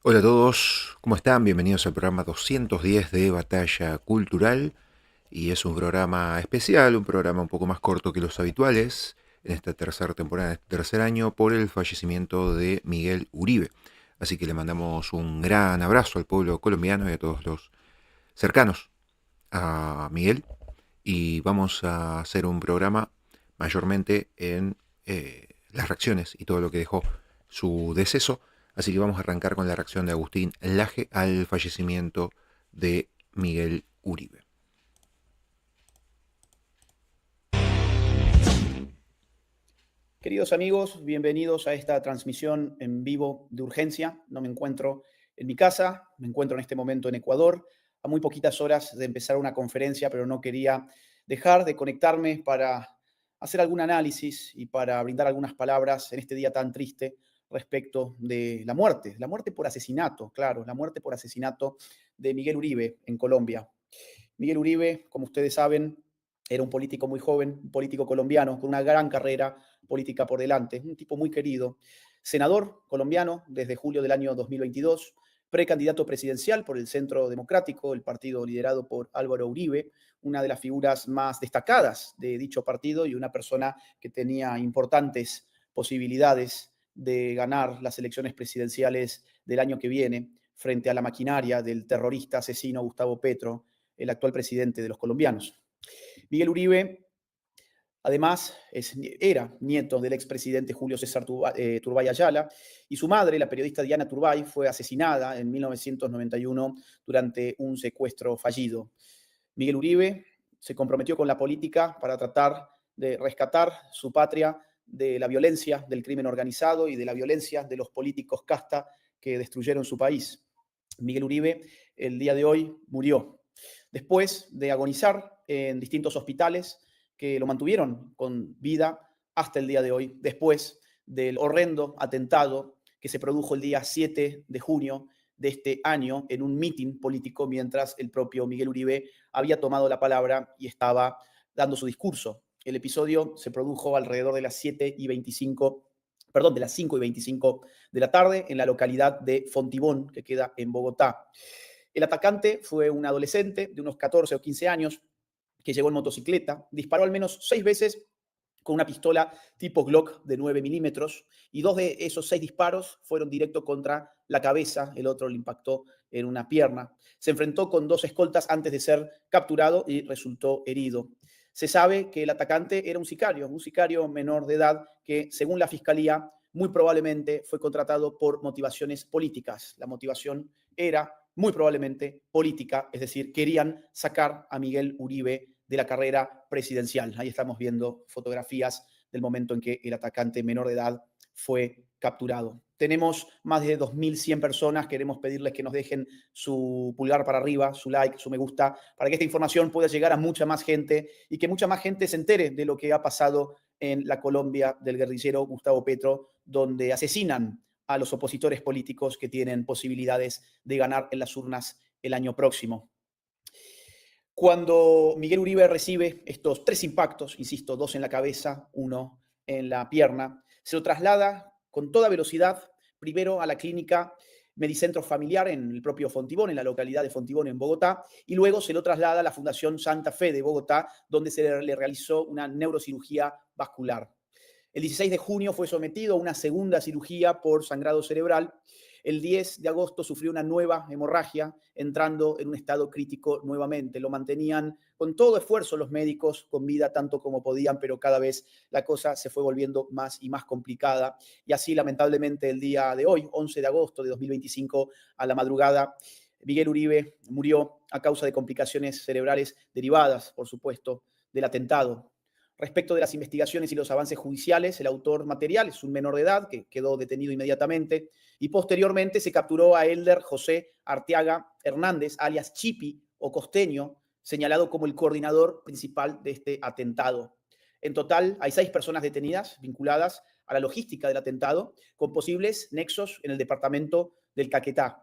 Hola a todos, ¿cómo están? Bienvenidos al programa 210 de Batalla Cultural. Y es un programa especial, un programa un poco más corto que los habituales en esta tercera temporada, en este tercer año, por el fallecimiento de Miguel Uribe. Así que le mandamos un gran abrazo al pueblo colombiano y a todos los cercanos a Miguel. Y vamos a hacer un programa mayormente en las reacciones y todo lo que dejó su deceso. Así que vamos a arrancar con la reacción de Agustín Laje al fallecimiento de Miguel Uribe. Queridos amigos, bienvenidos a esta transmisión en vivo de urgencia. No me encuentro en mi casa, me encuentro en este momento en Ecuador, a muy poquitas horas de empezar una conferencia, pero no quería dejar de conectarme para hacer algún análisis y para brindar algunas palabras en este día tan triste respecto de la muerte por asesinato, claro, la muerte por asesinato de Miguel Uribe en Colombia. Miguel Uribe, como ustedes saben, era un político muy joven, un político colombiano con una gran carrera política por delante, un tipo muy querido, senador colombiano desde julio del año 2022, precandidato presidencial por el Centro Democrático, el partido liderado por Álvaro Uribe, una de las figuras más destacadas de dicho partido y una persona que tenía importantes posibilidades de ganar las elecciones presidenciales del año que viene frente a la maquinaria del terrorista asesino Gustavo Petro, el actual presidente de los colombianos. Miguel Uribe, además, era nieto del expresidente Julio César Turbay Ayala, y su madre, la periodista Diana Turbay, fue asesinada en 1991 durante un secuestro fallido. Miguel Uribe se comprometió con la política para tratar de rescatar su patria de la violencia del crimen organizado y de la violencia de los políticos casta que destruyeron su país. Miguel Uribe, el día de hoy, murió después de agonizar en distintos hospitales que lo mantuvieron con vida hasta el día de hoy, después del horrendo atentado que se produjo el día 7 de junio de este año en un mitin político mientras el propio Miguel Uribe había tomado la palabra y estaba dando su discurso. El episodio se produjo alrededor de las 7:25, perdón, de las 5:25 de la tarde en la localidad de Fontibón, que queda en Bogotá. El atacante fue un adolescente de unos 14 o 15 años que llegó en motocicleta, disparó al menos 6 veces con una pistola tipo Glock de 9 milímetros y 2 de esos 6 disparos fueron directo contra la cabeza, el otro le impactó en una pierna. Se enfrentó con 2 escoltas antes de ser capturado y resultó herido. Se sabe que el atacante era un sicario menor de edad que, según la fiscalía, muy probablemente fue contratado por motivaciones políticas. La motivación era muy probablemente política, es decir, querían sacar a Miguel Uribe de la carrera presidencial. Ahí estamos viendo fotografías del momento en que el atacante menor de edad fue capturado. Tenemos más de 2.100 personas. Queremos pedirles que nos dejen su pulgar para arriba, su like, su me gusta, para que esta información pueda llegar a mucha más gente y que mucha más gente se entere de lo que ha pasado en la Colombia del guerrillero Gustavo Petro, donde asesinan a los opositores políticos que tienen posibilidades de ganar en las urnas el año próximo. Cuando Miguel Uribe recibe estos 3 impactos, insisto, 2 en la cabeza, 1 en la pierna, se lo traslada con toda velocidad, primero a la clínica Medicentro Familiar en el propio Fontibón, en la localidad de Fontibón, en Bogotá, y luego se lo traslada a la Fundación Santa Fe de Bogotá, donde se le realizó una neurocirugía vascular. El 16 de junio fue sometido a una segunda cirugía por sangrado cerebral. El 10 de agosto sufrió una nueva hemorragia, entrando en un estado crítico nuevamente. Lo mantenían con todo esfuerzo los médicos con vida tanto como podían, pero cada vez la cosa se fue volviendo más y más complicada. Y así, lamentablemente, el día de hoy, 11 de agosto de 2025, a la madrugada, Miguel Uribe murió a causa de complicaciones cerebrales derivadas, por supuesto, del atentado. Respecto de las investigaciones y los avances judiciales, el autor material es un menor de edad que quedó detenido inmediatamente y posteriormente se capturó a Elder José Arteaga Hernández, alias Chipi o Costeño, señalado como el coordinador principal de este atentado. En total, hay 6 personas detenidas vinculadas a la logística del atentado con posibles nexos en el departamento del Caquetá.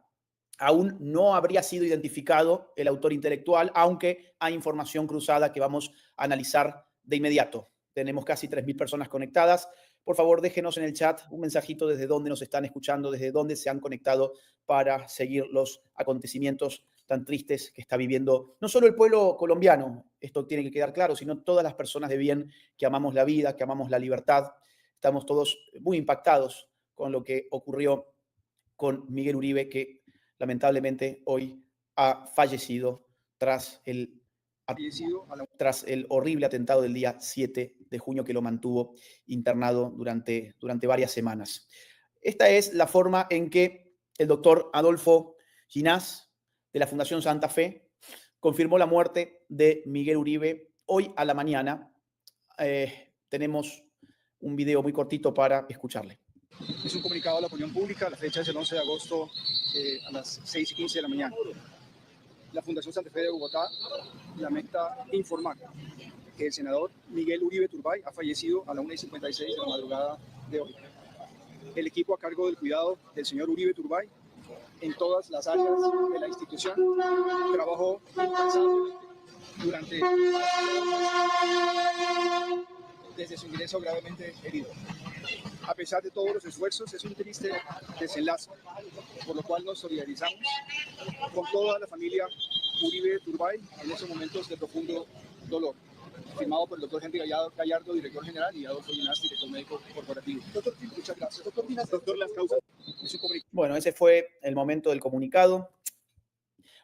Aún no habría sido identificado el autor intelectual, aunque hay información cruzada que vamos a analizar de inmediato. Tenemos casi 3.000 personas conectadas, por favor déjenos en el chat un mensajito desde dónde nos están escuchando, desde dónde se han conectado para seguir los acontecimientos tan tristes que está viviendo no solo el pueblo colombiano, esto tiene que quedar claro, sino todas las personas de bien que amamos la vida, que amamos la libertad. Estamos todos muy impactados con lo que ocurrió con Miguel Uribe, que lamentablemente hoy ha fallecido tras el horrible atentado del día 7 de junio que lo mantuvo internado durante varias semanas. Esta es la forma en que el doctor Adolfo Ginás, de la Fundación Santa Fe, confirmó la muerte de Miguel Uribe hoy a la mañana. Tenemos un video muy cortito para escucharle. Es un comunicado a la opinión pública, la fecha es el 11 de agosto a las 6:15 de la mañana. La Fundación Santa Fe de Bogotá lamenta informar que el senador Miguel Uribe Turbay ha fallecido a las 1:56 de la madrugada de hoy. El equipo a cargo del cuidado del señor Uribe Turbay en todas las áreas de la institución trabajó incansablemente desde su ingreso gravemente herido. A pesar de todos los esfuerzos, es un triste desenlace, por lo cual nos solidarizamos con toda la familia Uribe Turbay en estos momentos de profundo dolor. Firmado por el doctor Henry Gallardo, director general, y Adolfo Ginás, director médico corporativo. Doctor, muchas gracias. Doctor Ginás, doctor, las causas. Bueno, ese fue el momento del comunicado.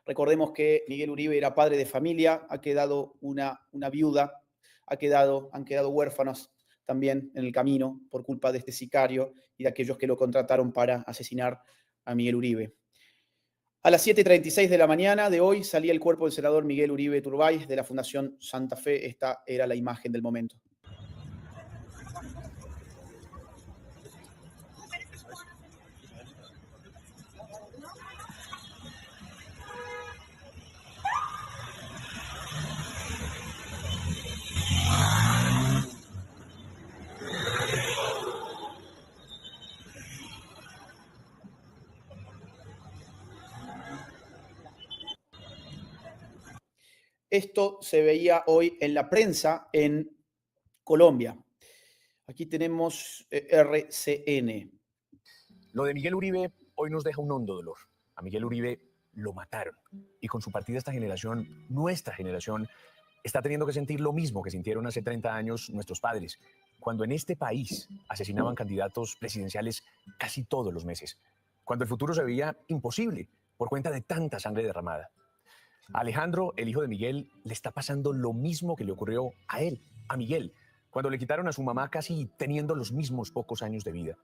Recordemos que Miguel Uribe era padre de familia, ha quedado una viuda, han quedado huérfanos también en el camino por culpa de este sicario y de aquellos que lo contrataron para asesinar a Miguel Uribe. A las 7:36 de la mañana de hoy salía el cuerpo del senador Miguel Uribe Turbay de la Fundación Santa Fe. Esta era la imagen del momento. Esto se veía hoy en la prensa en Colombia. Aquí tenemos RCN. Lo de Miguel Uribe hoy nos deja un hondo dolor. A Miguel Uribe lo mataron. Y con su partida esta generación, nuestra generación, está teniendo que sentir lo mismo que sintieron hace 30 años nuestros padres, cuando en este país asesinaban candidatos presidenciales casi todos los meses, cuando el futuro se veía imposible por cuenta de tanta sangre derramada. A Alejandro, el hijo de Miguel, le está pasando lo mismo que le ocurrió a él, a Miguel, cuando le quitaron a su mamá casi teniendo los mismos pocos años de vida.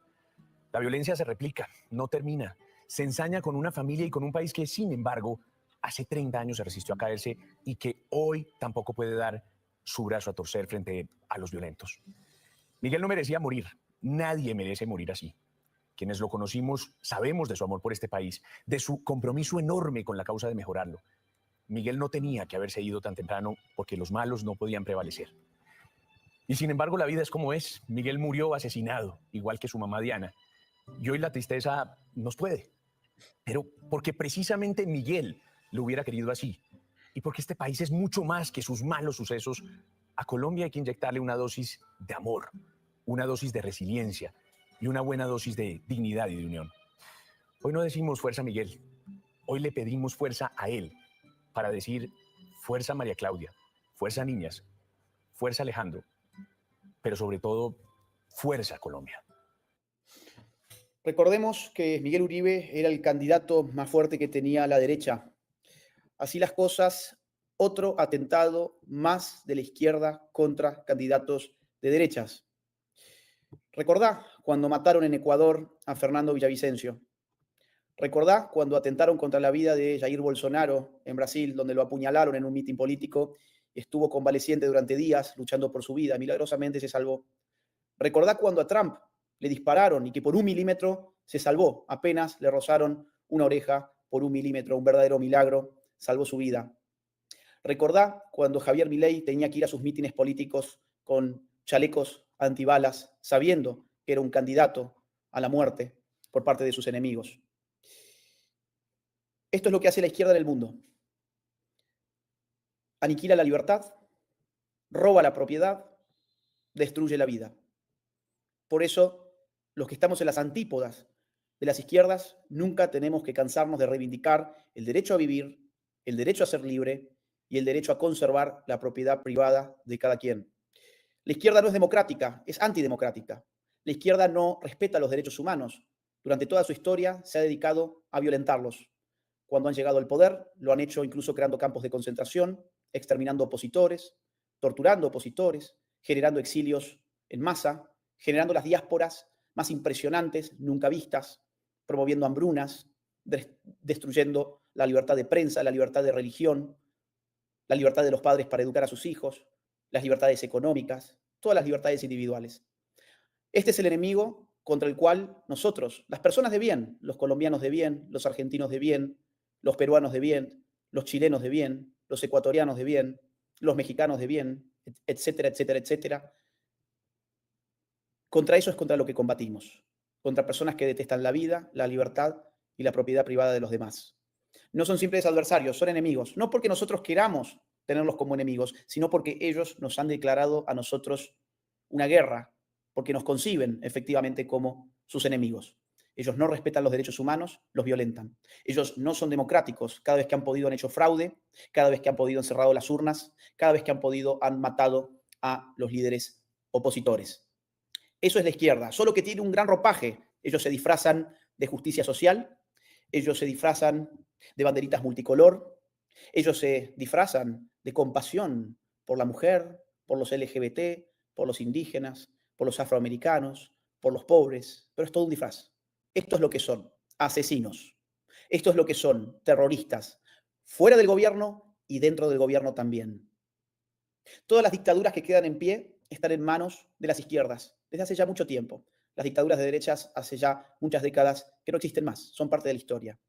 La violencia se replica, no termina, se ensaña con una familia y con un país que, sin embargo, hace 30 años se resistió a caerse y que hoy tampoco puede dar su brazo a torcer frente a los violentos. Miguel no merecía morir, nadie merece morir así. Quienes lo conocimos sabemos de su amor por este país, de su compromiso enorme con la causa de mejorarlo. Miguel no tenía que haberse ido tan temprano porque los malos no podían prevalecer. Y sin embargo la vida es como es. Miguel murió asesinado, igual que su mamá Diana. Y hoy la tristeza nos puede. Pero porque precisamente Miguel lo hubiera querido así. Y porque este país es mucho más que sus malos sucesos. A Colombia hay que inyectarle una dosis de amor, una dosis de resiliencia y una buena dosis de dignidad y de unión. Hoy no decimos fuerza Miguel. Hoy le pedimos fuerza a él para decir fuerza María Claudia, fuerza niñas, fuerza Alejandro, pero sobre todo fuerza Colombia. Recordemos que Miguel Uribe era el candidato más fuerte que tenía la derecha. Así las cosas, otro atentado más de la izquierda contra candidatos de derechas. Recordá cuando mataron en Ecuador a Fernando Villavicencio. Recordá cuando atentaron contra la vida de Jair Bolsonaro en Brasil, donde lo apuñalaron en un mitin político y estuvo convaleciente durante días luchando por su vida. Milagrosamente se salvó. Recordá cuando a Trump le dispararon y que por 1 milímetro se salvó. Apenas le rozaron una oreja por 1 milímetro. Un verdadero milagro. Salvó su vida. Recordá cuando Javier Milei tenía que ir a sus mítines políticos con chalecos antibalas, sabiendo que era un candidato a la muerte por parte de sus enemigos. Esto es lo que hace la izquierda en el mundo. Aniquila la libertad, roba la propiedad, destruye la vida. Por eso, los que estamos en las antípodas de las izquierdas, nunca tenemos que cansarnos de reivindicar el derecho a vivir, el derecho a ser libre y el derecho a conservar la propiedad privada de cada quien. La izquierda no es democrática, es antidemocrática. La izquierda no respeta los derechos humanos. Durante toda su historia se ha dedicado a violentarlos. Cuando han llegado al poder, lo han hecho incluso creando campos de concentración, exterminando opositores, torturando opositores, generando exilios en masa, generando las diásporas más impresionantes, nunca vistas, promoviendo hambrunas, destruyendo la libertad de prensa, la libertad de religión, la libertad de los padres para educar a sus hijos, las libertades económicas, todas las libertades individuales. Este es el enemigo contra el cual nosotros, las personas de bien, los colombianos de bien, los argentinos de bien, los peruanos de bien, los chilenos de bien, los ecuatorianos de bien, los mexicanos de bien, etcétera, etcétera, etcétera. Contra eso es contra lo que combatimos, contra personas que detestan la vida, la libertad y la propiedad privada de los demás. No son simples adversarios, son enemigos, no porque nosotros queramos tenerlos como enemigos, sino porque ellos nos han declarado a nosotros una guerra, porque nos conciben efectivamente como sus enemigos. Ellos no respetan los derechos humanos, los violentan. Ellos no son democráticos. Cada vez que han podido han hecho fraude, cada vez que han podido han cerrado las urnas, cada vez que han podido han matado a los líderes opositores. Eso es la izquierda, solo que tiene un gran ropaje. Ellos se disfrazan de justicia social, ellos se disfrazan de banderitas multicolor, ellos se disfrazan de compasión por la mujer, por los LGBT, por los indígenas, por los afroamericanos, por los pobres, pero es todo un disfraz. Esto es lo que son, asesinos. Esto es lo que son, terroristas, fuera del gobierno y dentro del gobierno también. Todas las dictaduras que quedan en pie están en manos de las izquierdas desde hace ya mucho tiempo. Las dictaduras de derechas hace ya muchas décadas que no existen más, son parte de la historia.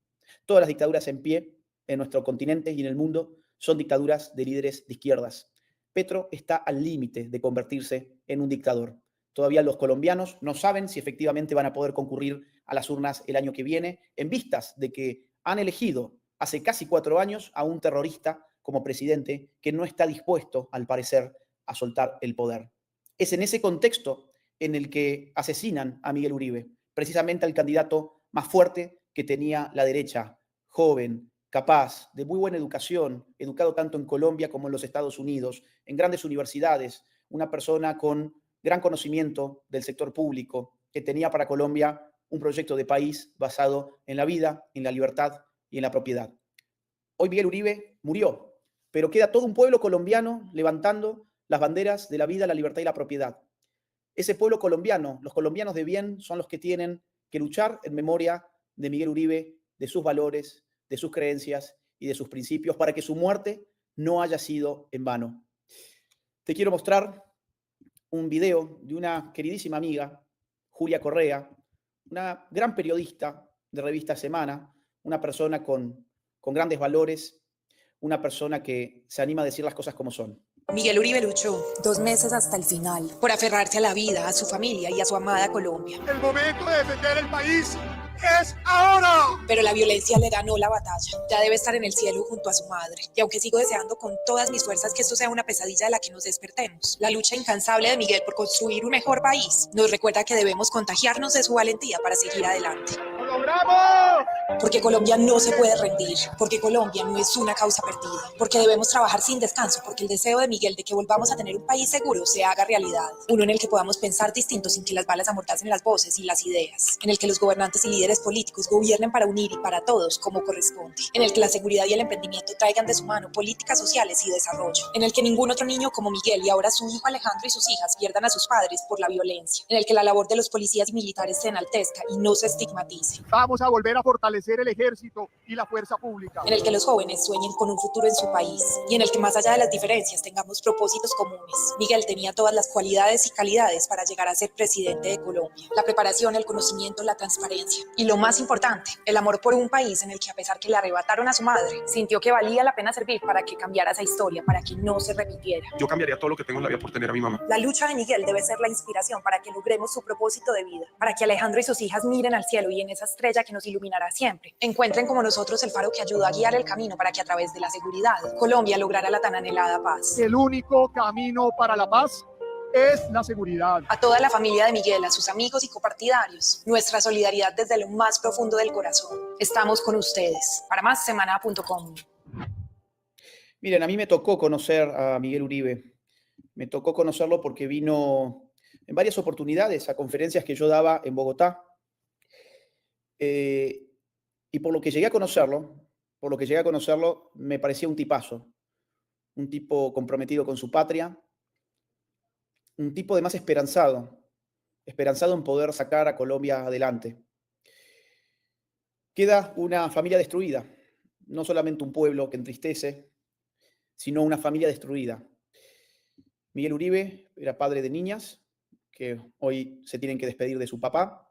Todas las dictaduras en pie en nuestro continente y en el mundo son dictaduras de líderes de izquierdas. Petro está al límite de convertirse en un dictador. Todavía los colombianos no saben si efectivamente van a poder concurrir a las urnas el año que viene, en vistas de que han elegido hace casi 4 años a un terrorista como presidente que no está dispuesto, al parecer, a soltar el poder. Es en ese contexto en el que asesinan a Miguel Uribe, precisamente al candidato más fuerte que tenía la derecha, joven, capaz, de muy buena educación, educado tanto en Colombia como en los Estados Unidos, en grandes universidades, una persona con gran conocimiento del sector público, que tenía para Colombia un proyecto de país basado en la vida, en la libertad y en la propiedad. Hoy Miguel Uribe murió, pero queda todo un pueblo colombiano levantando las banderas de la vida, la libertad y la propiedad. Ese pueblo colombiano, los colombianos de bien, son los que tienen que luchar en memoria de Miguel Uribe, de sus valores, de sus creencias y de sus principios, para que su muerte no haya sido en vano. Te quiero mostrar un video de una queridísima amiga, Julia Correa, una gran periodista de revista Semana, una persona con grandes valores, una persona que se anima a decir las cosas como son. Miguel Uribe luchó 2 meses hasta el final por aferrarse a la vida, a su familia y a su amada Colombia. El momento de defender el país es ahora. Pero la violencia le ganó la batalla. Ya debe estar en el cielo junto a su madre. Y aunque sigo deseando con todas mis fuerzas que esto sea una pesadilla de la que nos despertemos, la lucha incansable de Miguel por construir un mejor país nos recuerda que debemos contagiarnos de su valentía para seguir adelante. ¡Lo logramos! Porque Colombia no se puede rendir, porque Colombia no es una causa perdida, porque debemos trabajar sin descanso, porque el deseo de Miguel de que volvamos a tener un país seguro se haga realidad, uno en el que podamos pensar distinto sin que las balas amordacen las voces y las ideas, en el que los gobernantes y líderes políticos gobiernen para unir y para todos como corresponde, en el que la seguridad y el emprendimiento traigan de su mano políticas sociales y desarrollo, en el que ningún otro niño como Miguel y ahora su hijo Alejandro y sus hijas pierdan a sus padres por la violencia, en el que la labor de los policías y militares se enaltezca y no se estigmatice. Vamos a volver a fortalecer el ejército y la fuerza pública. En el que los jóvenes sueñen con un futuro en su país y en el que más allá de las diferencias tengamos propósitos comunes. Miguel tenía todas las cualidades y calidades para llegar a ser presidente de Colombia. La preparación, el conocimiento, la transparencia y lo más importante, el amor por un país en el que a pesar que le arrebataron a su madre, sintió que valía la pena servir para que cambiara esa historia, para que no se repitiera. Yo cambiaría todo lo que tengo en la vida por tener a mi mamá. La lucha de Miguel debe ser la inspiración para que logremos su propósito de vida, para que Alejandro y sus hijas miren al cielo y en esa estrella que nos iluminará siempre, encuentren como nosotros el faro que ayudó a guiar el camino para que a través de la seguridad, Colombia lograra la tan anhelada paz. El único camino para la paz es la seguridad. A toda la familia de Miguel, a sus amigos y copartidarios, nuestra solidaridad desde lo más profundo del corazón. Estamos con ustedes. Para más, semana.com. Miren, a mí me tocó conocer a Miguel Uribe. Me tocó conocerlo porque vino en varias oportunidades a conferencias que yo daba en Bogotá. Y por lo que llegué a conocerlo, me parecía un tipazo. Un tipo comprometido con su patria. Un tipo además esperanzado en poder sacar a Colombia adelante. Queda una familia destruida, no solamente un pueblo que entristece, sino una familia destruida. Miguel Uribe era padre de niñas que hoy se tienen que despedir de su papá,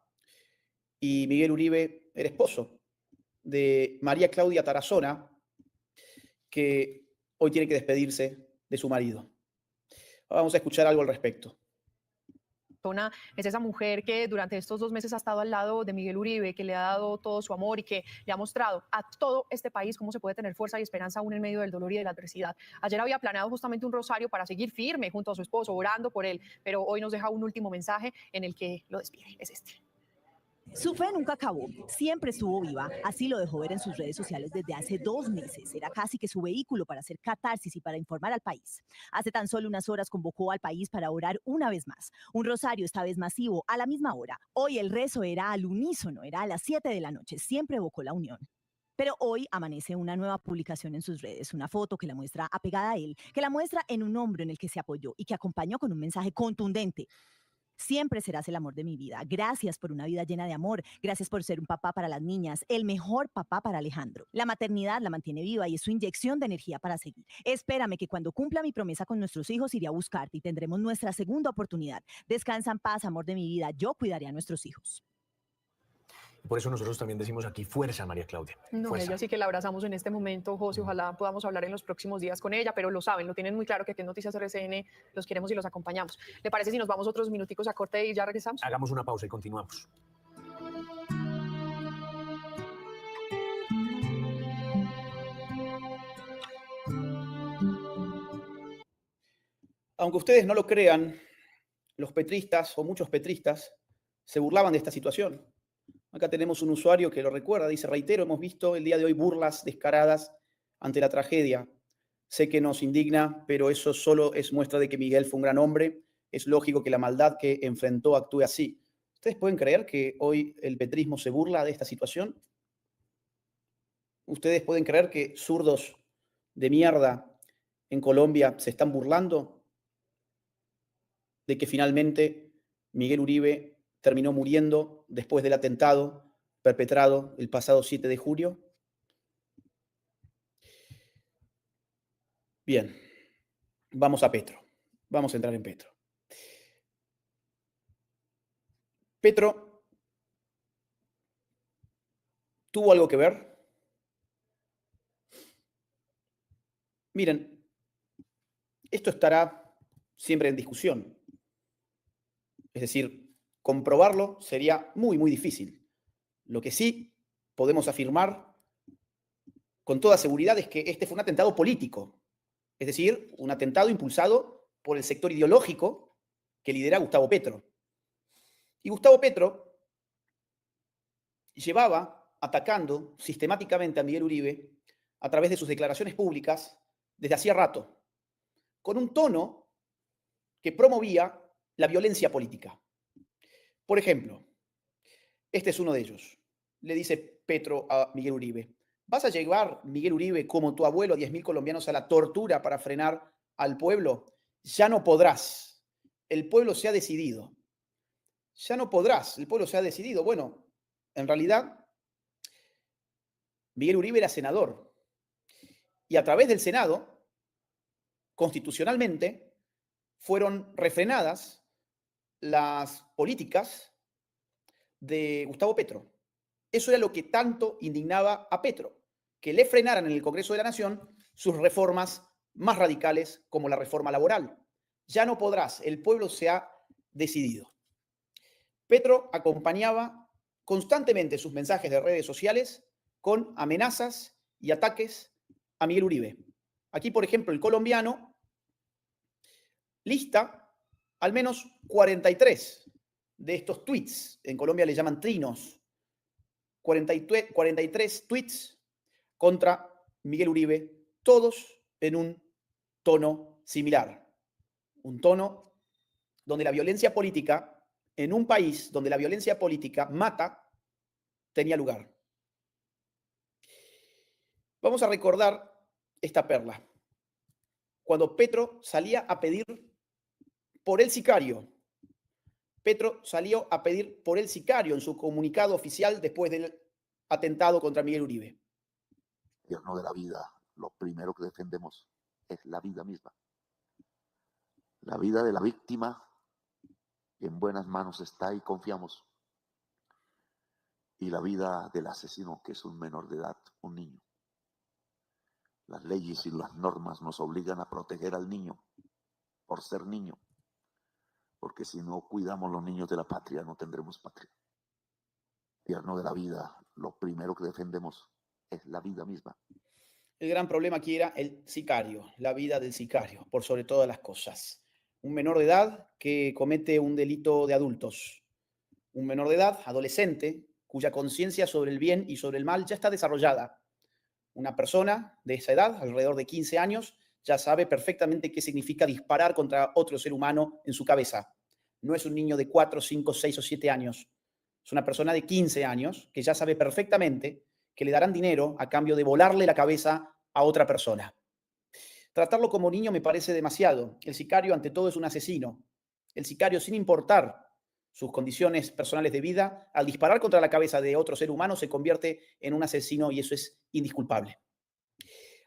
y Miguel Uribe era esposo de María Claudia Tarazona, que hoy tiene que despedirse de su marido. Vamos a escuchar algo al respecto. Es esa mujer que durante estos 2 meses ha estado al lado de Miguel Uribe, que le ha dado todo su amor y que le ha mostrado a todo este país cómo se puede tener fuerza y esperanza aún en medio del dolor y de la adversidad. Ayer había planeado justamente un rosario para seguir firme junto a su esposo, orando por él, pero hoy nos deja un último mensaje en el que lo despide. Es este. Su fe nunca acabó, siempre estuvo viva, así lo dejó ver en sus redes sociales desde hace 2 meses. Era casi que su vehículo para hacer catarsis y para informar al país. Hace tan solo unas horas convocó al país para orar una vez más. Un rosario esta vez masivo, a la misma hora. Hoy el rezo era al unísono, era a las 7 de la noche, siempre evocó la unión. Pero hoy amanece una nueva publicación en sus redes, una foto que la muestra apegada a él, que la muestra en un hombro en el que se apoyó y que acompañó con un mensaje contundente. Siempre serás el amor de mi vida. Gracias por una vida llena de amor. Gracias por ser un papá para las niñas, el mejor papá para Alejandro. La maternidad la mantiene viva y es su inyección de energía para seguir. Espérame que cuando cumpla mi promesa con nuestros hijos iré a buscarte y tendremos nuestra segunda oportunidad. Descansa en paz, amor de mi vida. Yo cuidaré a nuestros hijos. Por eso nosotros también decimos aquí fuerza, María Claudia. No, Fuerza. ella sí que la abrazamos en este momento, José. Ojalá podamos hablar en los próximos días con ella, pero lo saben, lo tienen muy claro que aquí en Noticias RCN los queremos y los acompañamos. ¿Le parece si nos vamos otros minuticos a corte y ya regresamos? Hagamos una pausa y continuamos. Aunque ustedes no lo crean, los petristas o muchos petristas se burlaban de esta situación. Acá tenemos un usuario que lo recuerda, dice: reitero, hemos visto el día de hoy burlas descaradas ante la tragedia. Sé que nos indigna, pero eso solo es muestra de que Miguel fue un gran hombre. Es lógico que la maldad que enfrentó actúe así. ¿Ustedes pueden creer que hoy el petrismo se burla de esta situación? ¿Ustedes pueden creer que zurdos de mierda en Colombia se están burlando de que finalmente Miguel Uribe terminó muriendo después del atentado perpetrado el pasado 7 de julio? Bien, vamos a Petro. Vamos a entrar en Petro. Petro tuvo algo que ver. Miren, esto estará siempre en discusión. Es decir, comprobarlo sería muy, muy difícil. Lo que sí podemos afirmar con toda seguridad es que este fue un atentado político. Es decir, un atentado impulsado por el sector ideológico que lidera Gustavo Petro. Y Gustavo Petro llevaba atacando sistemáticamente a Miguel Uribe a través de sus declaraciones públicas desde hacía rato, con un tono que promovía la violencia política. Por ejemplo, este es uno de ellos. Le dice Petro a Miguel Uribe: ¿vas a llevar, Miguel Uribe, como tu abuelo, a 10.000 colombianos a la tortura para frenar al pueblo? Ya no podrás. El pueblo se ha decidido. Ya no podrás. El pueblo se ha decidido. Bueno, en realidad, Miguel Uribe era senador. Y a través del Senado, constitucionalmente, fueron refrenadas las políticas de Gustavo Petro. Eso era lo que tanto indignaba a Petro, que le frenaran en el Congreso de la Nación sus reformas más radicales, como la reforma laboral. Ya no podrás, el pueblo se ha decidido. Petro acompañaba constantemente sus mensajes de redes sociales con amenazas y ataques a Miguel Uribe. Aquí, por ejemplo, el colombiano lista al menos 43 de estos tweets, en Colombia le llaman trinos, 43 tweets contra Miguel Uribe, todos en un tono similar. Un tono donde la violencia política, en un país donde la violencia política mata, tenía lugar. Vamos a recordar esta perla. Cuando Petro salía a pedir por el sicario. Petro salió a pedir por el sicario en su comunicado oficial después del atentado contra Miguel Uribe. Gobierno de la vida, lo primero que defendemos es la vida misma. La vida de la víctima en buenas manos está y confiamos. Y la vida del asesino, que es un menor de edad, un niño. Las leyes y las normas nos obligan a proteger al niño por ser niño. Porque si no cuidamos los niños de la patria, no tendremos patria. Gobierno de la vida, lo primero que defendemos es la vida misma. El gran problema aquí era el sicario, la vida del sicario, por sobre todas las cosas. Un menor de edad que comete un delito de adultos. Un menor de edad, adolescente, cuya conciencia sobre el bien y sobre el mal ya está desarrollada. Una persona de esa edad, alrededor de 15 años, ya sabe perfectamente qué significa disparar contra otro ser humano en su cabeza. No es un niño de 4, 5, 6 o 7 años. Es una persona de 15 años que ya sabe perfectamente que le darán dinero a cambio de volarle la cabeza a otra persona. Tratarlo como niño me parece demasiado. El sicario, ante todo, es un asesino. El sicario, sin importar sus condiciones personales de vida, al disparar contra la cabeza de otro ser humano, se convierte en un asesino y eso es indisculpable.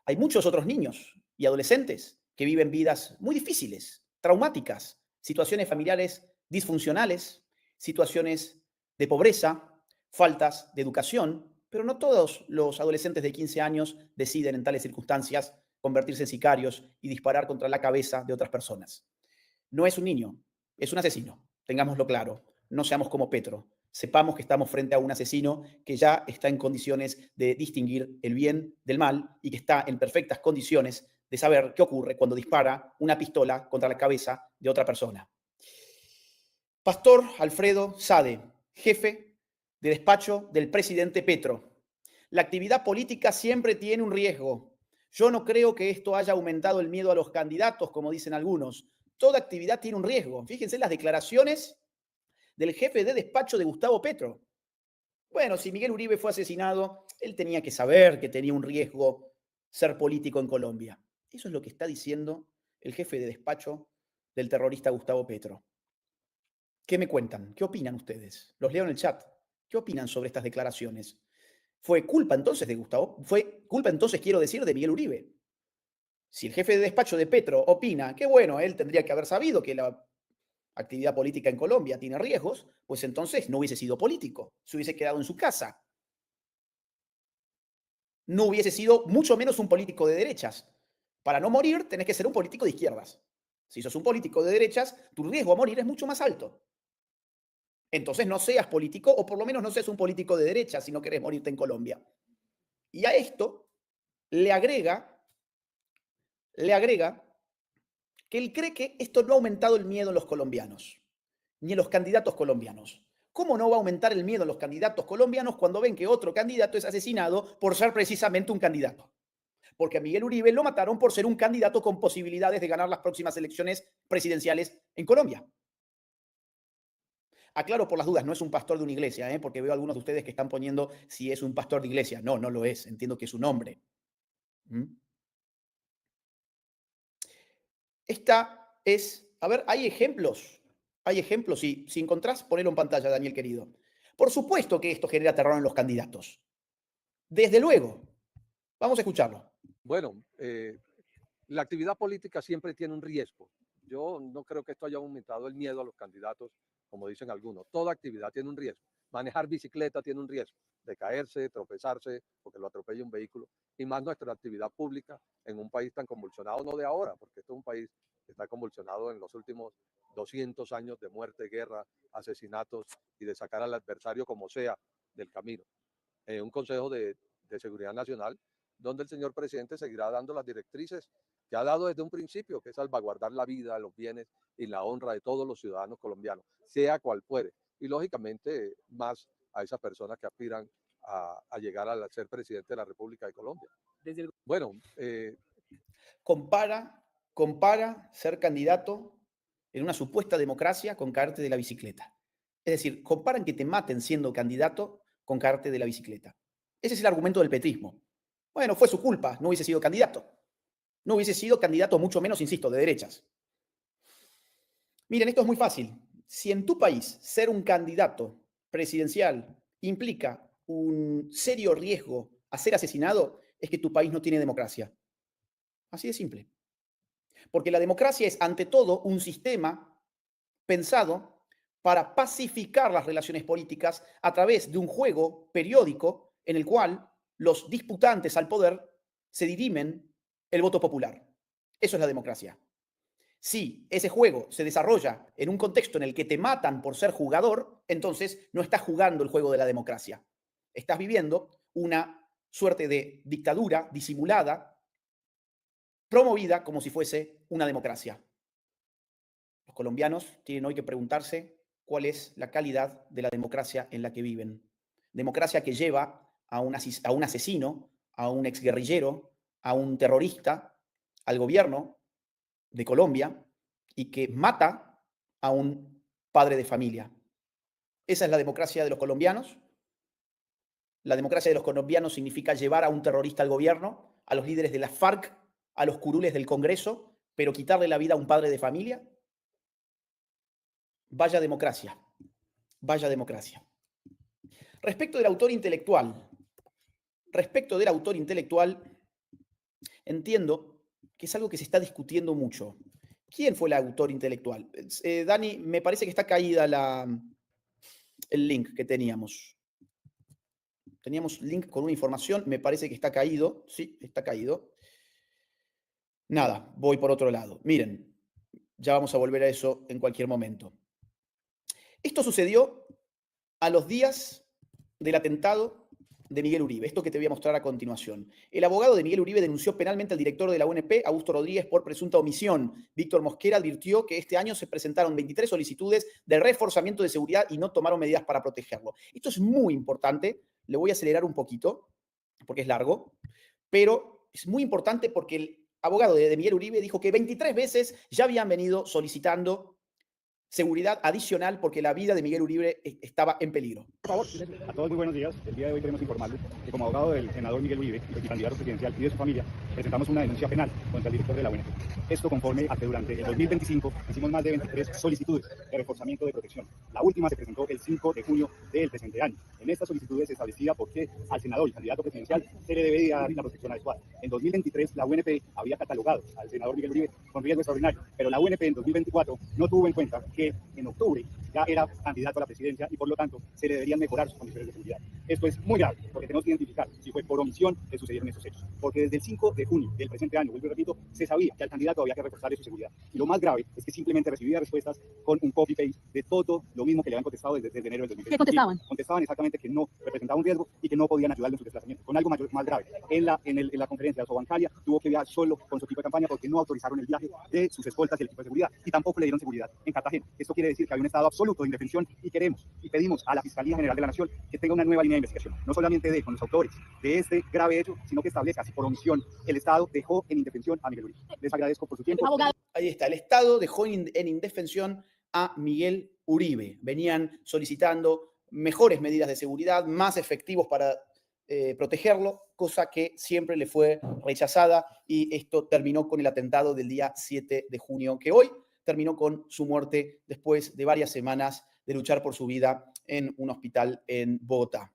Hay muchos otros niños y adolescentes que viven vidas muy difíciles, traumáticas, situaciones familiares disfuncionales, situaciones de pobreza, faltas de educación, pero no todos los adolescentes de 15 años deciden en tales circunstancias convertirse en sicarios y disparar contra la cabeza de otras personas. No es un niño, es un asesino, tengámoslo claro, no seamos como Petro. Sepamos que estamos frente a un asesino que ya está en condiciones de distinguir el bien del mal y que está en perfectas condiciones de saber qué ocurre cuando dispara una pistola contra la cabeza de otra persona. Pastor Alfredo Sade, jefe de despacho del presidente Petro. La actividad política siempre tiene un riesgo. Yo no creo que esto haya aumentado el miedo a los candidatos, como dicen algunos. Toda actividad tiene un riesgo. Fíjense las declaraciones del jefe de despacho de Gustavo Petro. Bueno, si Miguel Uribe fue asesinado, él tenía que saber que tenía un riesgo ser político en Colombia. Eso es lo que está diciendo el jefe de despacho del terrorista Gustavo Petro. ¿Qué me cuentan? ¿Qué opinan ustedes? Los leo en el chat. ¿Qué opinan sobre estas declaraciones? ¿Fue culpa entonces de Gustavo? ¿Fue culpa entonces, quiero decir, de Miguel Uribe? Si el jefe de despacho de Petro opina que, bueno, él tendría que haber sabido que la actividad política en Colombia tiene riesgos, pues entonces no hubiese sido político, se hubiese quedado en su casa. No hubiese sido mucho menos un político de derechas. Para no morir tenés que ser un político de izquierdas. Si sos un político de derechas, tu riesgo a morir es mucho más alto. Entonces no seas político, o por lo menos no seas un político de derecha si no querés morirte en Colombia. Y a esto le agrega que él cree que esto no ha aumentado el miedo en los colombianos, ni en los candidatos colombianos. ¿Cómo no va a aumentar el miedo en los candidatos colombianos cuando ven que otro candidato es asesinado por ser precisamente un candidato? Porque a Miguel Uribe lo mataron por ser un candidato con posibilidades de ganar las próximas elecciones presidenciales en Colombia. Aclaro por las dudas, no es un pastor de una iglesia, porque veo a algunos de ustedes que están poniendo si es un pastor de iglesia. No, no lo es. Entiendo que es un hombre. Esta es, a ver, hay ejemplos, si encontrás, ponelo en pantalla, Daniel querido. Por supuesto que esto genera terror en los candidatos. Desde luego. Vamos a escucharlo. Bueno, la actividad política siempre tiene un riesgo. Yo no creo que esto haya aumentado el miedo a los candidatos, como dicen algunos. Toda actividad tiene un riesgo. Manejar bicicleta tiene un riesgo de caerse, tropezarse, porque lo atropella un vehículo. Y más nuestra actividad pública en un país tan convulsionado, no de ahora, porque esto es un país que está convulsionado en los últimos 200 años de muerte, guerra, asesinatos y de sacar al adversario como sea del camino. Un Consejo de Seguridad Nacional donde el señor presidente seguirá dando las directrices que ha dado desde un principio, que es salvaguardar la vida, los bienes y la honra de todos los ciudadanos colombianos, sea cual fuere. Y lógicamente más a esas personas que aspiran a llegar a ser presidente de la República de Colombia. Bueno, compara ser candidato en una supuesta democracia con caerte de la bicicleta. Es decir, comparan que te maten siendo candidato con caerte de la bicicleta. Ese es el argumento del petrismo. Bueno, fue su culpa, no hubiese sido candidato. No hubiese sido candidato, mucho menos, insisto, de derechas. Miren, esto es muy fácil. Si en tu país ser un candidato presidencial implica un serio riesgo a ser asesinado, es que tu país no tiene democracia. Así de simple. Porque la democracia es, ante todo, un sistema pensado para pacificar las relaciones políticas a través de un juego periódico en el cual los disputantes al poder se dirimen el voto popular. Eso es la democracia. Si ese juego se desarrolla en un contexto en el que te matan por ser jugador, entonces no estás jugando el juego de la democracia. Estás viviendo una suerte de dictadura disimulada, promovida como si fuese una democracia. Los colombianos tienen hoy que preguntarse cuál es la calidad de la democracia en la que viven. Democracia que lleva a un asesino, a un exguerrillero, a un terrorista, al gobierno de Colombia y que mata a un padre de familia. Esa es la democracia de los colombianos. La democracia de los colombianos significa llevar a un terrorista al gobierno, a los líderes de la FARC, a los curules del Congreso, pero quitarle la vida a un padre de familia. Vaya democracia, vaya democracia. Respecto del autor intelectual, entiendo que es algo que se está discutiendo mucho. ¿Quién fue el autor intelectual? Dani, me parece que está caída el link que teníamos. Teníamos link con una información, me parece que está caído. Sí, está caído. Nada, voy por otro lado. Miren, ya vamos a volver a eso en cualquier momento. Esto sucedió a los días del atentado de Miguel Uribe, esto que te voy a mostrar a continuación. El abogado de Miguel Uribe denunció penalmente al director de la UNP, Augusto Rodríguez, por presunta omisión. Víctor Mosquera advirtió que este año se presentaron 23 solicitudes de reforzamiento de seguridad y no tomaron medidas para protegerlo. Esto es muy importante, le voy a acelerar un poquito, porque es largo, pero es muy importante porque el abogado de Miguel Uribe dijo que 23 veces ya habían venido solicitando seguridad adicional porque la vida de Miguel Uribe estaba en peligro. Por favor, a todos muy buenos días. El día de hoy queremos informarles que como abogado del senador Miguel Uribe, el candidato presidencial y de su familia, presentamos una denuncia penal contra el director de la UNP. Esto conforme a que durante el 2025 hicimos más de 23 solicitudes de reforzamiento de protección. La última se presentó el 5 de junio del presente año. En estas solicitudes se establecía por qué al senador y candidato presidencial se le debía dar la protección adecuada. En 2023 la UNP había catalogado al senador Miguel Uribe con riesgo extraordinario, pero la UNP en 2024 no tuvo en cuenta que en octubre ya era candidato a la presidencia y por lo tanto se le deberían mejorar sus condiciones de seguridad. Esto es muy grave porque tenemos que identificar si fue por omisión que sucedieron estos hechos. Porque desde el 5 de junio del presente año, vuelvo y repito, se sabía que al candidato había que reforzar su seguridad. Y lo más grave es que simplemente recibía respuestas con un copy-paste de todo lo mismo que le habían contestado desde enero del 2020. ¿Qué contestaban? Contestaban exactamente que no representaba un riesgo y que no podían ayudarle en su desplazamiento. Con algo más grave. En la conferencia de su bancaria tuvo que viajar solo con su equipo de campaña porque no autorizaron el viaje de sus escoltas y el equipo de seguridad. Y tampoco le dieron seguridad en Cartagena. Esto quiere decir que había un estado absoluto de indefensión y queremos y pedimos a la Fiscalía General de la Nación que tenga una nueva línea de investigación. No solamente de con los autores de este grave hecho, sino que establezca si por omisión el Estado dejó en indefensión a Miguel Uribe. Les agradezco por su tiempo. Abogado. Ahí está, el Estado dejó en indefensión a Miguel Uribe. Venían solicitando mejores medidas de seguridad, más efectivos para protegerlo, cosa que siempre le fue rechazada y esto terminó con el atentado del día 7 de junio, que hoy terminó con su muerte después de varias semanas de luchar por su vida en un hospital en Bogotá.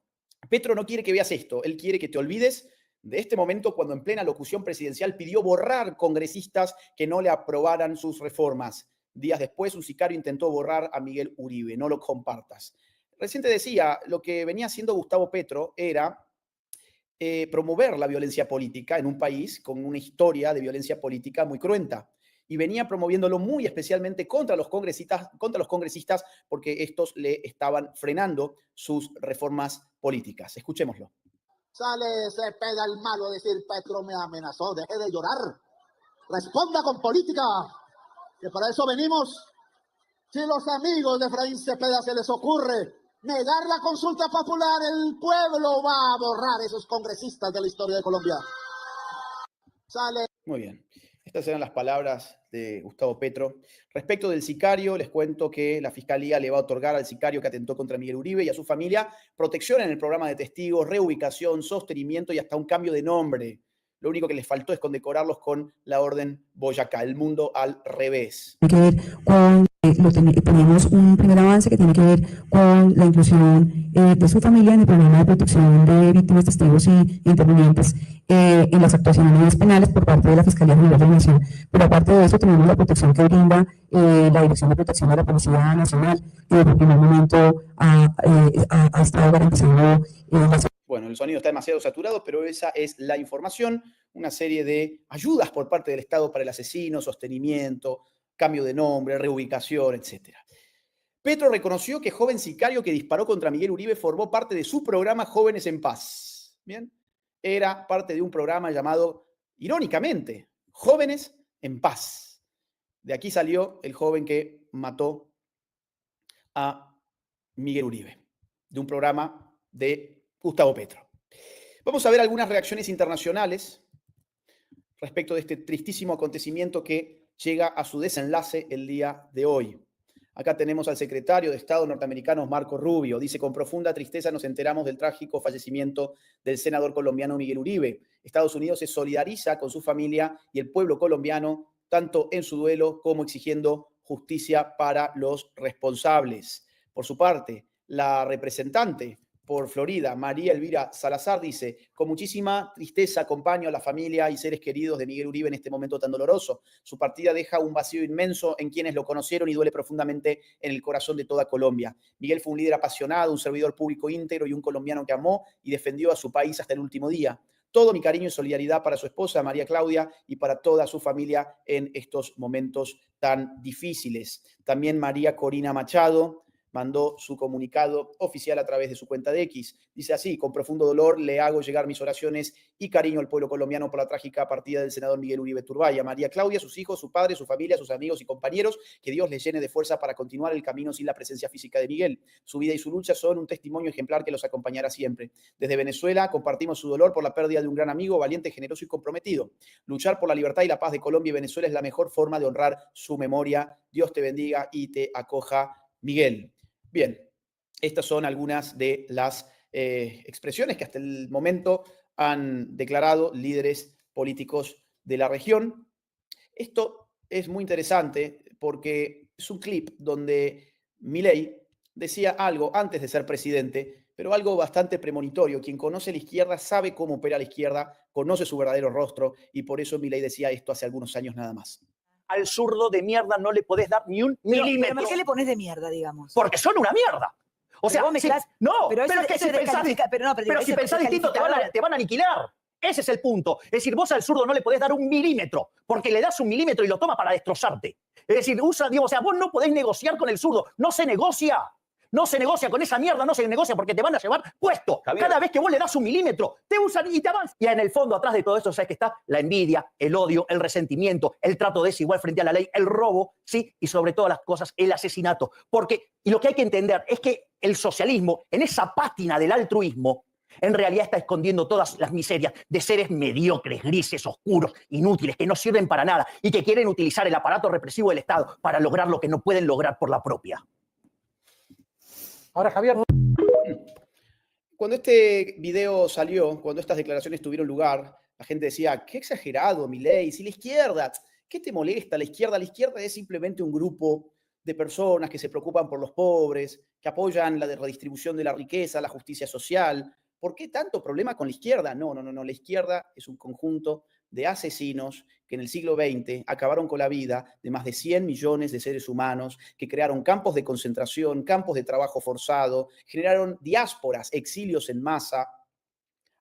Petro no quiere que veas esto, él quiere que te olvides de este momento cuando en plena locución presidencial pidió borrar congresistas que no le aprobaran sus reformas. Días después, un sicario intentó borrar a Miguel Uribe. No lo compartas. Recién te decía, lo que venía haciendo Gustavo Petro era promover la violencia política en un país con una historia de violencia política muy cruenta. Y venía promoviéndolo muy especialmente contra los congresistas porque estos le estaban frenando sus reformas políticas. Escuchémoslo. Sale ese pedal malo a decir Petro me amenazó, deje de llorar. responda con política, que para eso venimos. Si los amigos de Efraín Cepeda se les ocurre negar la consulta popular, el pueblo va a borrar esos congresistas de la historia de Colombia. Sale. Muy bien. Estas eran las palabras de Gustavo Petro. Respecto del sicario, les cuento que la Fiscalía le va a otorgar al sicario que atentó contra Miguel Uribe y a su familia protección en el programa de testigos, reubicación, sostenimiento y hasta un cambio de nombre. Lo único que les faltó es condecorarlos con la Orden Boyacá, el mundo al revés. Tiene que ver con, tenemos un primer avance que tiene que ver con la inclusión de su familia en el programa de protección de víctimas, testigos y intervinientes en las actuaciones penales por parte de la Fiscalía General de la Nación. Pero aparte de eso tenemos la protección que brinda la Dirección de Protección de la Policía Nacional, que desde el primer momento ha estado garantizando las... Bueno, el sonido está demasiado saturado, pero esa es la información, una serie de ayudas por parte del Estado para el asesino, sostenimiento, cambio de nombre, reubicación, etc. Petro reconoció que joven sicario que disparó contra Miguel Uribe formó parte de su programa Jóvenes en Paz. Bien, era parte de un programa llamado, irónicamente, Jóvenes en Paz. De aquí salió el joven que mató a Miguel Uribe, de un programa de Gustavo Petro. Vamos a ver algunas reacciones internacionales respecto de este tristísimo acontecimiento que llega a su desenlace el día de hoy. Acá tenemos al secretario de Estado norteamericano Marco Rubio. Dice: con profunda tristeza nos enteramos del trágico fallecimiento del senador colombiano Miguel Uribe. Estados Unidos se solidariza con su familia y el pueblo colombiano, tanto en su duelo como exigiendo justicia para los responsables. Por su parte, la representante por Florida, María Elvira Salazar, dice: con muchísima tristeza acompaño a la familia y seres queridos de Miguel Uribe en este momento tan doloroso. Su partida deja un vacío inmenso en quienes lo conocieron y duele profundamente en el corazón de toda Colombia. Miguel fue un líder apasionado, un servidor público íntegro y un colombiano que amó y defendió a su país hasta el último día. Todo mi cariño y solidaridad para su esposa, María Claudia, y para toda su familia en estos momentos tan difíciles. También María Corina Machado mandó su comunicado oficial a través de su cuenta de X. Dice así: con profundo dolor le hago llegar mis oraciones y cariño al pueblo colombiano por la trágica partida del senador Miguel Uribe Turbay. A María Claudia, sus hijos, su padre, su familia, sus amigos y compañeros, que Dios les llene de fuerza para continuar el camino sin la presencia física de Miguel. Su vida y su lucha son un testimonio ejemplar que los acompañará siempre. Desde Venezuela compartimos su dolor por la pérdida de un gran amigo, valiente, generoso y comprometido. Luchar por la libertad y la paz de Colombia y Venezuela es la mejor forma de honrar su memoria. Dios te bendiga y te acoja, Miguel. Bien, estas son algunas de las expresiones que hasta el momento han declarado líderes políticos de la región. Esto es muy interesante porque es un clip donde Milei decía algo antes de ser presidente, pero algo bastante premonitorio. Quien conoce la izquierda sabe cómo opera la izquierda, conoce su verdadero rostro, y por eso Milei decía esto hace algunos años nada más. Al zurdo de mierda no le podés dar ni un milímetro. ¿Pero por qué le pones de mierda, digamos? Porque son una mierda. O sea, no, pero es que si pensás distinto te van a aniquilar. Ese es el punto. Es decir, vos al zurdo no le podés dar un milímetro, porque le das un milímetro y lo toma para destrozarte. Es decir, vos no podés negociar con el zurdo. No se negocia. No se negocia con esa mierda, no se negocia porque te van a llevar puesto. Javier, cada vez que vos le das un milímetro, te usan y te avanzan. Y en el fondo, atrás de todo esto, ¿sabes qué está? La envidia, el odio, el resentimiento, el trato desigual frente a la ley, el robo, ¿sí? Y sobre todas las cosas, el asesinato. Y lo que hay que entender es que el socialismo, en esa pátina del altruismo, en realidad está escondiendo todas las miserias de seres mediocres, grises, oscuros, inútiles, que no sirven para nada y que quieren utilizar el aparato represivo del Estado para lograr lo que no pueden lograr por la propia. Ahora, Javier. Cuando este video salió, cuando estas declaraciones tuvieron lugar, la gente decía: qué exagerado, Milei, si la izquierda, ¿qué te molesta la izquierda? La izquierda es simplemente un grupo de personas que se preocupan por los pobres, que apoyan la redistribución de la riqueza, la justicia social. ¿Por qué tanto problema con la izquierda? No. La izquierda es un conjunto de asesinos que en el siglo XX acabaron con la vida de más de 100 millones de seres humanos, que crearon campos de concentración, campos de trabajo forzado, generaron diásporas, exilios en masa,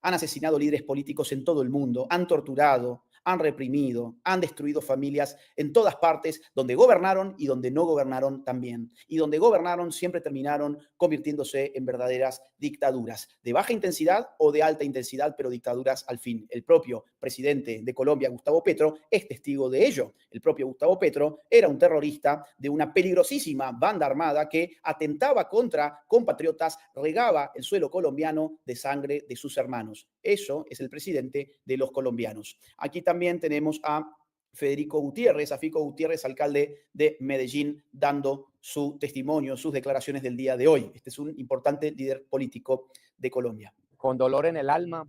han asesinado líderes políticos en todo el mundo, han torturado, han reprimido, han destruido familias en todas partes, donde gobernaron y donde no gobernaron también. Y donde gobernaron siempre terminaron convirtiéndose en verdaderas dictaduras, de baja intensidad o de alta intensidad, pero dictaduras al fin. El propio presidente de Colombia, Gustavo Petro, es testigo de ello. El propio Gustavo Petro era un terrorista de una peligrosísima banda armada que atentaba contra compatriotas, regaba el suelo colombiano de sangre de sus hermanos. Eso es el presidente de los colombianos. Aquí también tenemos a Federico Gutiérrez, a Fico Gutiérrez, alcalde de Medellín, dando su testimonio, sus declaraciones del día de hoy. Este es un importante líder político de Colombia. Con dolor en el alma,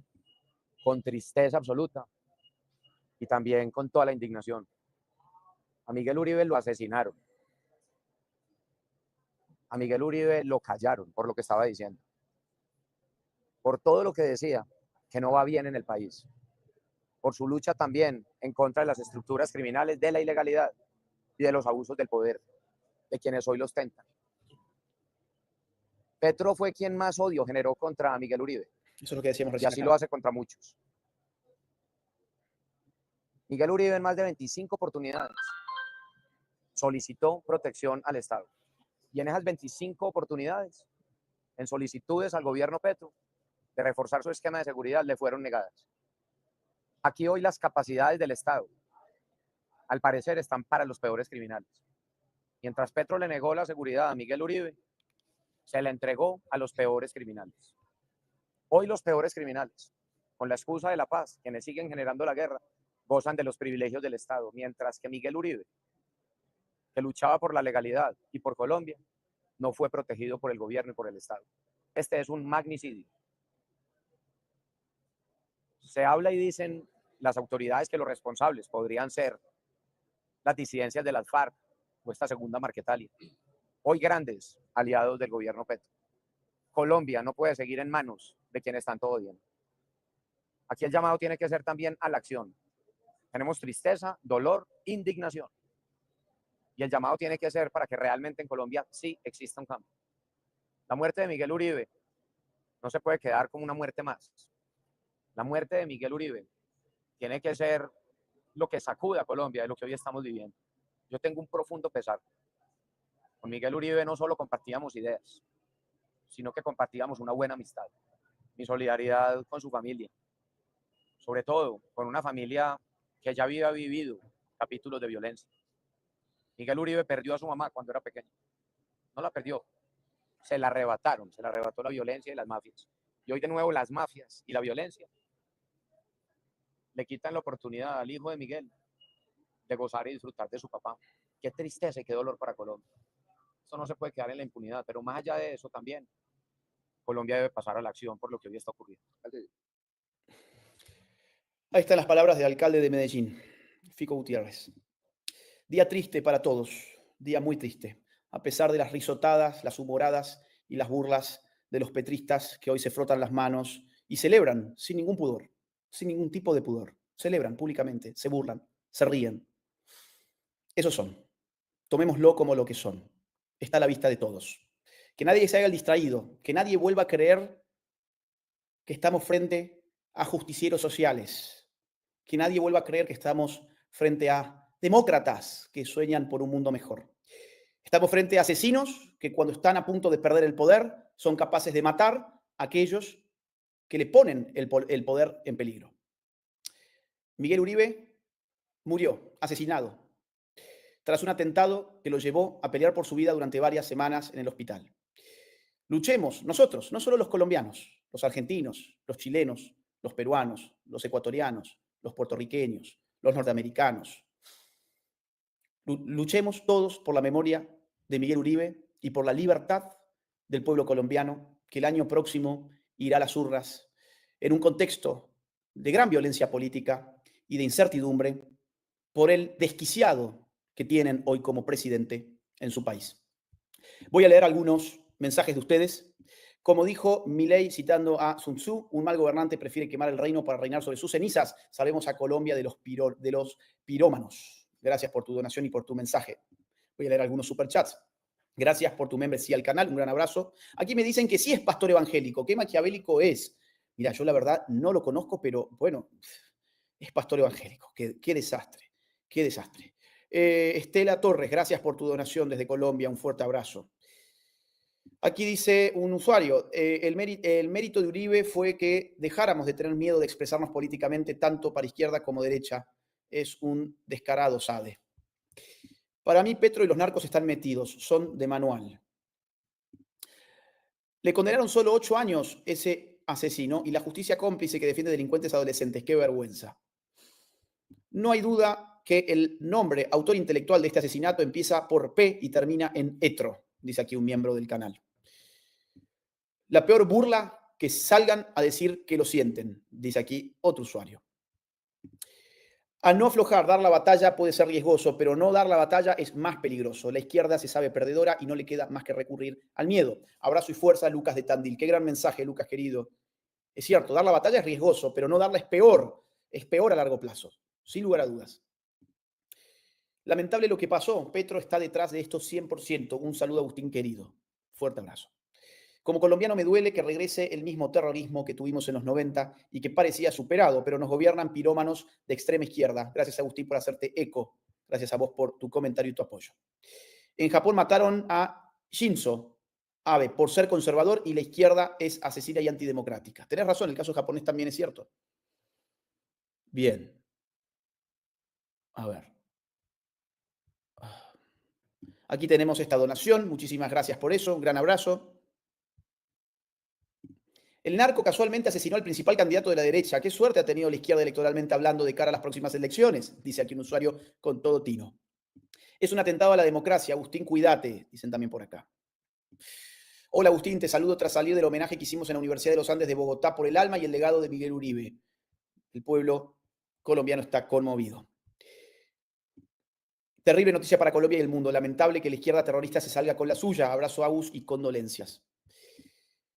con tristeza absoluta y también con toda la indignación. A Miguel Uribe lo asesinaron. A Miguel Uribe lo callaron por lo que estaba diciendo, por todo lo que decía que no va bien en el país, por su lucha también en contra de las estructuras criminales, de la ilegalidad y de los abusos del poder, de quienes hoy los tentan. Petro fue quien más odio generó contra Miguel Uribe. Eso es lo que decíamos recién. Y así lo hace contra muchos. Miguel Uribe en más de 25 oportunidades solicitó protección al Estado. Y en esas 25 oportunidades, en solicitudes al gobierno Petro de reforzar su esquema de seguridad, le fueron negadas. Aquí hoy las capacidades del Estado, al parecer, están para los peores criminales. Mientras Petro le negó la seguridad a Miguel Uribe, se la entregó a los peores criminales. Hoy los peores criminales, con la excusa de la paz, quienes siguen generando la guerra, gozan de los privilegios del Estado, mientras que Miguel Uribe, que luchaba por la legalidad y por Colombia, no fue protegido por el gobierno y por el Estado. Este es un magnicidio. Se habla y dicen las autoridades que los responsables podrían ser las disidencias de las FARC o esta segunda Marquetalia, hoy grandes aliados del gobierno Petro. Colombia no puede seguir en manos de quienes están todo bien. Aquí el llamado tiene que ser también a la acción. Tenemos tristeza, dolor, indignación. Y el llamado tiene que ser para que realmente en Colombia sí exista un cambio. La muerte de Miguel Uribe no se puede quedar como una muerte más. La muerte de Miguel Uribe tiene que ser lo que sacuda a Colombia de lo que hoy estamos viviendo. Yo tengo un profundo pesar. Con Miguel Uribe no solo compartíamos ideas, sino que compartíamos una buena amistad. Mi solidaridad con su familia, sobre todo con una familia que ya había vivido capítulos de violencia. Miguel Uribe perdió a su mamá cuando era pequeño. No la perdió, se la arrebataron, se la arrebató la violencia y las mafias. Y hoy de nuevo las mafias y la violencia le quitan la oportunidad al hijo de Miguel de gozar y disfrutar de su papá. Qué tristeza y qué dolor para Colombia. Esto no se puede quedar en la impunidad, pero más allá de eso también, Colombia debe pasar a la acción por lo que hoy está ocurriendo. Ahí están las palabras del alcalde de Medellín, Fico Gutiérrez. Día triste para todos, día muy triste, a pesar de las risotadas, las humoradas y las burlas de los petristas que hoy se frotan las manos y celebran sin ningún pudor, sin ningún tipo de pudor. Celebran públicamente, se burlan, se ríen. Esos son. Tomémoslo como lo que son. Está a la vista de todos. Que nadie se haga el distraído, que nadie vuelva a creer que estamos frente a justicieros sociales, que nadie vuelva a creer que estamos frente a demócratas que sueñan por un mundo mejor. Estamos frente a asesinos que cuando están a punto de perder el poder son capaces de matar a aquellos que le ponen el poder en peligro. Miguel Uribe murió asesinado tras un atentado que lo llevó a pelear por su vida durante varias semanas en el hospital. Luchemos nosotros, no solo los colombianos, los argentinos, los chilenos, los peruanos, los ecuatorianos, los puertorriqueños, los norteamericanos. Luchemos todos por la memoria de Miguel Uribe y por la libertad del pueblo colombiano, que el año próximo irá a las urnas en un contexto de gran violencia política y de incertidumbre por el desquiciado que tienen hoy como presidente en su país. Voy a leer algunos mensajes de ustedes. Como dijo Milei citando a Sun Tzu, un mal gobernante prefiere quemar el reino para reinar sobre sus cenizas. Salvemos a Colombia de los pirómanos. Gracias por tu donación y por tu mensaje. Voy a leer algunos superchats. Gracias por tu membresía al canal. Un gran abrazo. Aquí me dicen que sí es pastor evangélico. ¿Qué maquiavélico es? Mira, yo la verdad no lo conozco, pero bueno, es pastor evangélico. Qué desastre, qué desastre. Estela Torres, gracias por tu donación desde Colombia, un fuerte abrazo. Aquí dice un usuario, el mérito de Uribe fue que dejáramos de tener miedo de expresarnos políticamente tanto para izquierda como derecha. Es un descarado, sabe. Para mí, Petro y los narcos están metidos, son de manual. Le condenaron solo 8 años ese asesino y la justicia cómplice que defiende delincuentes adolescentes. ¡Qué vergüenza! No hay duda que el nombre autor intelectual de este asesinato empieza por P y termina en etro, dice aquí un miembro del canal. La peor burla, que salgan a decir que lo sienten, dice aquí otro usuario. A no aflojar, dar la batalla puede ser riesgoso, pero no dar la batalla es más peligroso. La izquierda se sabe perdedora y no le queda más que recurrir al miedo. Abrazo y fuerza, Lucas de Tandil. Qué gran mensaje, Lucas, querido. Es cierto, dar la batalla es riesgoso, pero no darla es peor a largo plazo, sin lugar a dudas. Lamentable lo que pasó. Petro está detrás de esto 100%. Un saludo, Agustín, querido. Fuerte abrazo. Como colombiano me duele que regrese el mismo terrorismo que tuvimos en los 90 y que parecía superado, pero nos gobiernan pirómanos de extrema izquierda. Gracias, Agustín, por hacerte eco. Gracias a vos por tu comentario y tu apoyo. En Japón mataron a Shinzo Abe por ser conservador y la izquierda es asesina y antidemocrática. Tenés razón, el caso japonés también es cierto. Bien. A ver. Aquí tenemos esta donación. Muchísimas gracias por eso. Un gran abrazo. El narco casualmente asesinó al principal candidato de la derecha. ¿Qué suerte ha tenido la izquierda electoralmente hablando de cara a las próximas elecciones? Dice aquí un usuario con todo tino. Es un atentado a la democracia. Agustín, cuídate, dicen también por acá. Hola Agustín, te saludo tras salir del homenaje que hicimos en la Universidad de los Andes de Bogotá por el alma y el legado de Miguel Uribe. El pueblo colombiano está conmovido. Terrible noticia para Colombia y el mundo. Lamentable que la izquierda terrorista se salga con la suya. Abrazo, Agus, y condolencias.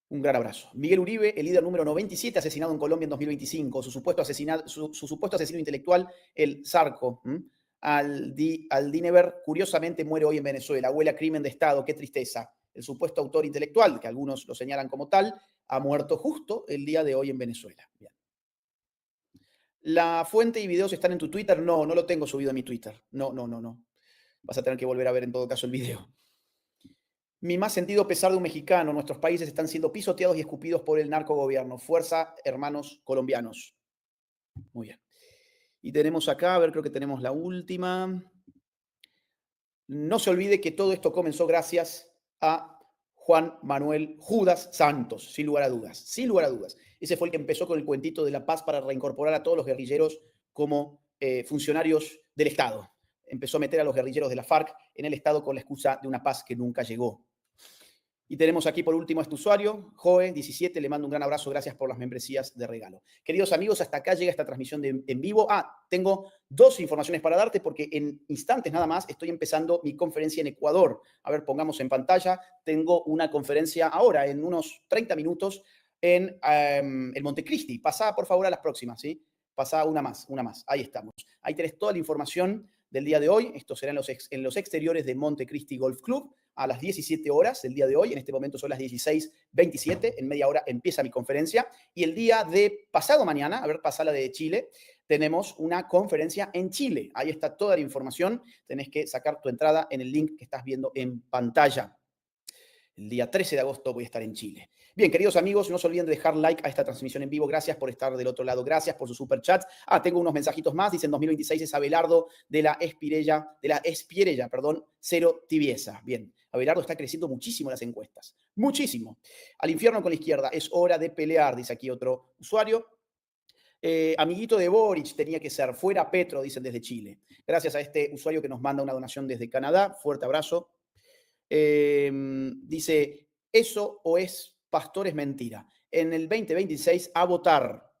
Un gran abrazo. Miguel Uribe, el líder número 97, asesinado en Colombia en 2025. Su supuesto asesino intelectual, el Zarco, Aldinever, curiosamente muere hoy en Venezuela. Huele a crimen de Estado, qué tristeza. El supuesto autor intelectual, que algunos lo señalan como tal, ha muerto justo el día de hoy en Venezuela. Bien. ¿La fuente y videos están en tu Twitter? No, no lo tengo subido en mi Twitter. No. Vas a tener que volver a ver en todo caso el video. Mi más sentido pesar de un mexicano. Nuestros países están siendo pisoteados y escupidos por el narcogobierno. Fuerza, hermanos colombianos. Muy bien. Y tenemos acá, a ver, creo que tenemos la última. No se olvide que todo esto comenzó gracias a Juan Manuel Judas Santos, sin lugar a dudas. Sin lugar a dudas. Ese fue el que empezó con el cuentito de la paz para reincorporar a todos los guerrilleros como funcionarios del Estado. Empezó a meter a los guerrilleros de la FARC en el Estado con la excusa de una paz que nunca llegó. Y tenemos aquí por último a este usuario, Joe17, le mando un gran abrazo, gracias por las membresías de regalo. Queridos amigos, hasta acá llega esta transmisión en vivo. Tengo 2 informaciones para darte porque en instantes nada más estoy empezando mi conferencia en Ecuador. A ver, pongamos en pantalla, tengo una conferencia ahora, en unos 30 minutos, en el Montecristi. Pasá, por favor, a las próximas, ¿sí? Pasá una más. Ahí estamos. Ahí tenés toda la información del día de hoy. Esto será en los exteriores de Montecristi Golf Club a las 17 horas del día de hoy. En este momento son las 16:27. En media hora empieza mi conferencia. Y el día de pasado mañana, a ver, pasá la de Chile, tenemos una conferencia en Chile. Ahí está toda la información. Tenés que sacar tu entrada en el link que estás viendo en pantalla. El día 13 de agosto voy a estar en Chile. Bien, queridos amigos, no se olviden de dejar like a esta transmisión en vivo. Gracias por estar del otro lado. Gracias por sus superchats. Tengo unos mensajitos más. Dicen 2026 es Abelardo de la Espierella, cero tibieza. Bien, Abelardo está creciendo muchísimo en las encuestas. Muchísimo. Al infierno con la izquierda. Es hora de pelear, dice aquí otro usuario. Amiguito de Boric tenía que ser. Fuera Petro, dicen desde Chile. Gracias a este usuario que nos manda una donación desde Canadá. Fuerte abrazo. Dice, eso o es pastor es mentira. En el 2026 a votar.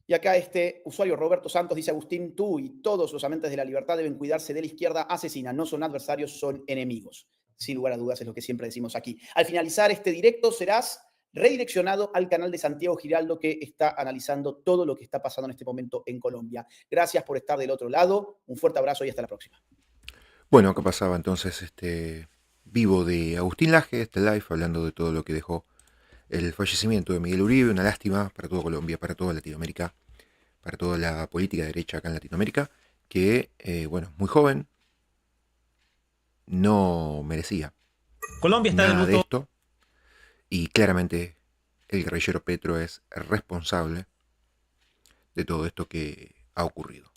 Y acá este usuario Roberto Santos dice, Agustín, tú y todos los amantes de la libertad deben cuidarse de la izquierda asesina. No son adversarios, son enemigos. Sin lugar a dudas es lo que siempre decimos aquí. Al finalizar este directo serás redireccionado al canal de Santiago Giraldo que está analizando todo lo que está pasando en este momento en Colombia. Gracias por estar del otro lado. Un fuerte abrazo y hasta la próxima. Bueno, acá pasaba entonces este vivo de Agustín Laje, este live, hablando de todo lo que dejó el fallecimiento de Miguel Uribe, una lástima para toda Colombia, para toda Latinoamérica, para toda la política de derecha acá en Latinoamérica, que, bueno, muy joven, no merecía Colombia está nada de de luto. esto, y claramente el guerrillero Petro es responsable de todo esto que ha ocurrido.